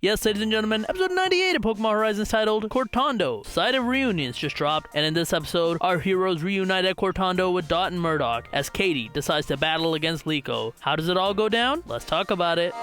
Yes, ladies and gentlemen, episode 98 of Pokemon Horizons titled Cortondo. Side of Reunions just dropped, and in this episode, our heroes reunite at Cortondo with Dot and Murdoch as Katy decides to battle against Liko. How does it all go down? Let's talk about it.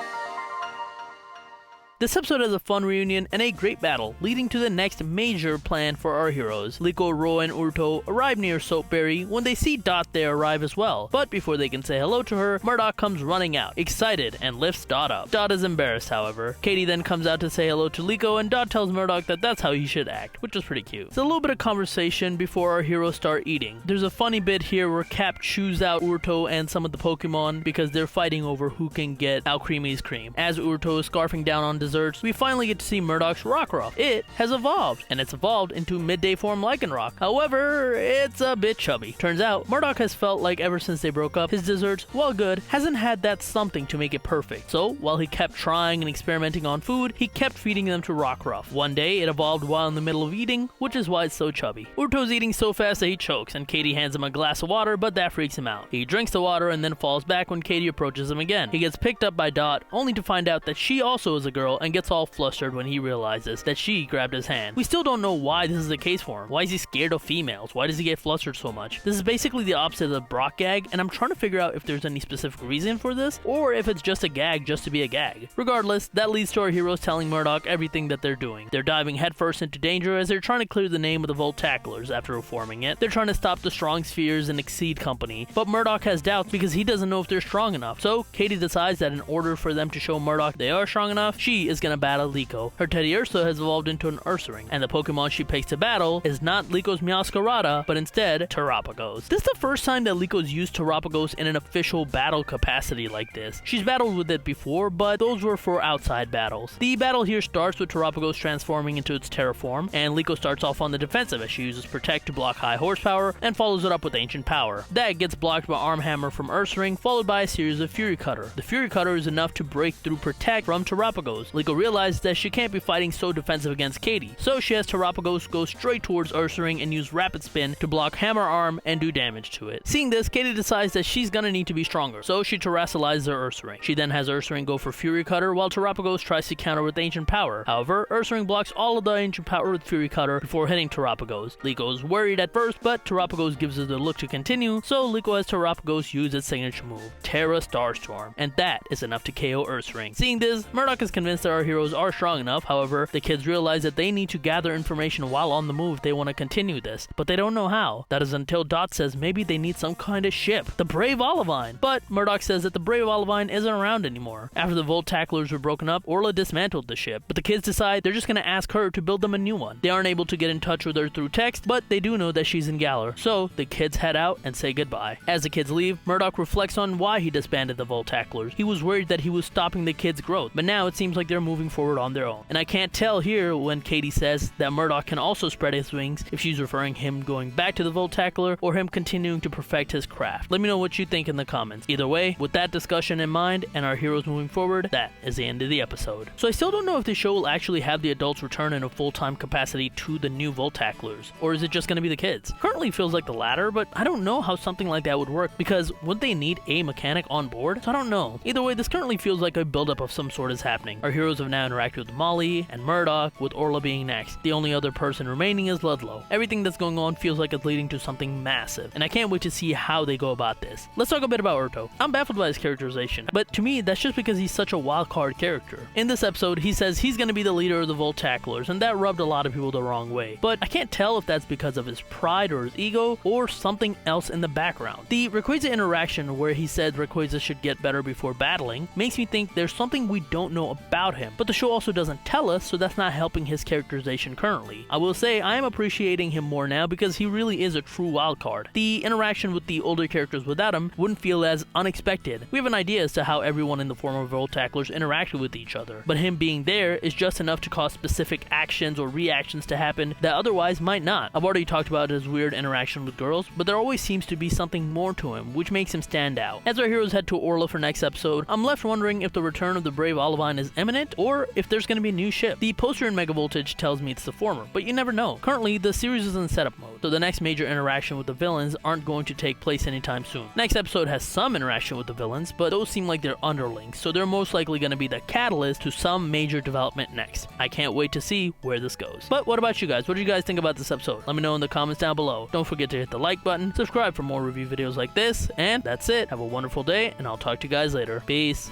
This episode has a fun reunion and a great battle, leading to the next major plan for our heroes. Liko, Roa, and Uruto arrive near Soapberry. When they see Dot, they arrive as well. But before they can say hello to her, Murdoch comes running out, excited, and lifts Dot up. Dot is embarrassed, however. Katy then comes out to say hello to Liko, and Dot tells Murdoch that that's how he should act, which is pretty cute. It's a little bit of conversation before our heroes start eating. There's a funny bit here where Cap chews out Uruto and some of the Pokemon because they're fighting over who can get Alcremie's cream. As Uruto is scarfing down on desserts, we finally get to see Murdoch's Rockruff. It has evolved, and it's evolved into midday form Lycanroc. However, it's a bit chubby. Turns out, Murdoch has felt like ever since they broke up, his desserts, while good, hasn't had that something to make it perfect. So, while he kept trying and experimenting on food, he kept feeding them to Rockruff. One day, it evolved while in the middle of eating, which is why it's so chubby. Uruto's eating so fast that he chokes, and Katy hands him a glass of water, but that freaks him out. He drinks the water and then falls back when Katy approaches him again. He gets picked up by Dot, only to find out that she also is a girl and gets all flustered when he realizes that she grabbed his hand. We still don't know why this is the case for him. Why is he scared of females? Why does he get flustered so much? This is basically the opposite of the Brock gag, and I'm trying to figure out if there's any specific reason for this, or if it's just a gag just to be a gag. Regardless, that leads to our heroes telling Murdoch everything that they're doing. They're diving headfirst into danger as they're trying to clear the name of the Voltaclers after reforming it. They're trying to stop the Strong Spheres and Exceed Company, but Murdoch has doubts because he doesn't know if they're strong enough. So Katy decides that in order for them to show Murdoch they are strong enough, she is gonna battle Liko. Her Teddy Ursa has evolved into an Ursaring, and the Pokemon she picks to battle is not Liko's Meowscarada, but instead Terrapagos. This is the first time that Liko's used Terrapagos in an official battle capacity like this. She's battled with it before, but those were for outside battles. The battle here starts with Terrapagos transforming into its Terra form, and Liko starts off on the defensive as she uses Protect to block high horsepower, and follows it up with Ancient Power. That gets blocked by Arm Hammer from Ursaring, followed by a series of Fury Cutter. The Fury Cutter is enough to break through Protect from Terrapagos. Liko realizes that she can't be fighting so defensive against Katy, so she has Terrapagos go straight towards Ursaring and use Rapid Spin to block Hammer Arm and do damage to it. Seeing this, Katy decides that she's gonna need to be stronger, so she terrestrializes her Ursaring. She then has Ursaring go for Fury Cutter while Terrapagos tries to counter with Ancient Power. However, Ursaring blocks all of the Ancient Power with Fury Cutter before hitting Terrapagos. Liko is worried at first, but Terrapagos gives her the look to continue, so Liko has Terrapagos use its signature move, Terra Starstorm, and that is enough to KO Ursaring. Seeing this, Murdoch is convinced that our heroes are strong enough. However, the kids realize that they need to gather information while on the move if they want to continue this, but they don't know how. That is until Dot says maybe they need some kind of ship, the Brave Olivine. But Murdoch says that the Brave Olivine isn't around anymore. After the Voltaclers were broken up, Orla dismantled the ship, but the kids decide they're just going to ask her to build them a new one. They aren't able to get in touch with her through text, but they do know that she's in Galar, so the kids head out and say goodbye. As the kids leave, Murdoch reflects on why he disbanded the Voltaclers. He was worried that he was stopping the kids' growth, but now it seems like they're moving forward on their own. And I can't tell here when Katy says that Murdoch can also spread his wings if she's referring him going back to the Voltacler or him continuing to perfect his craft. Let me know what you think in the comments. Either way, with that discussion in mind and our heroes moving forward, that is the end of the episode. So I still don't know if the show will actually have the adults return in a full-time capacity to the new Voltaclers, or is it just going to be the kids? Currently feels like the latter, but I don't know how something like that would work because would they need a mechanic on board? So I don't know. Either way, this currently feels like a buildup of some sort is happening. Our heroes have now interacted with Molly and Murdoch, with Orla being next. The only other person remaining is Ludlow. Everything that's going on feels like it's leading to something massive, and I can't wait to see how they go about this. Let's talk a bit about Uruto. I'm baffled by his characterization, but to me, that's just because he's such a wild card character. In this episode, he says he's going to be the leader of the Voltaclers, and that rubbed a lot of people the wrong way. But I can't tell if that's because of his pride or his ego, or something else in the background. The Rayquaza interaction where he said Rayquaza should get better before battling makes me think there's something we don't know about him, but the show also doesn't tell us, so that's not helping his characterization currently. I will say I am appreciating him more now because he really is a true wildcard. The interaction with the older characters without him wouldn't feel as unexpected. We have an idea as to how everyone in the former Voltaclers interacted with each other, but him being there is just enough to cause specific actions or reactions to happen that otherwise might not. I've already talked about his weird interaction with girls, but there always seems to be something more to him, which makes him stand out. As our heroes head to Orla for next episode, I'm left wondering if the return of the Brave Olivine is imminent in it, or if there's going to be a new ship. The poster in Mega Voltage tells me it's the former, but you never know. Currently, the series is in setup mode, so the next major interaction with the villains aren't going to take place anytime soon. Next episode has some interaction with the villains, but those seem like they're underlings, so they're most likely going to be the catalyst to some major development next. I can't wait to see where this goes. But what about you guys? What do you guys think about this episode? Let me know in the comments down below. Don't forget to hit the like button, subscribe for more review videos like this, and that's it. Have a wonderful day, and I'll talk to you guys later. Peace.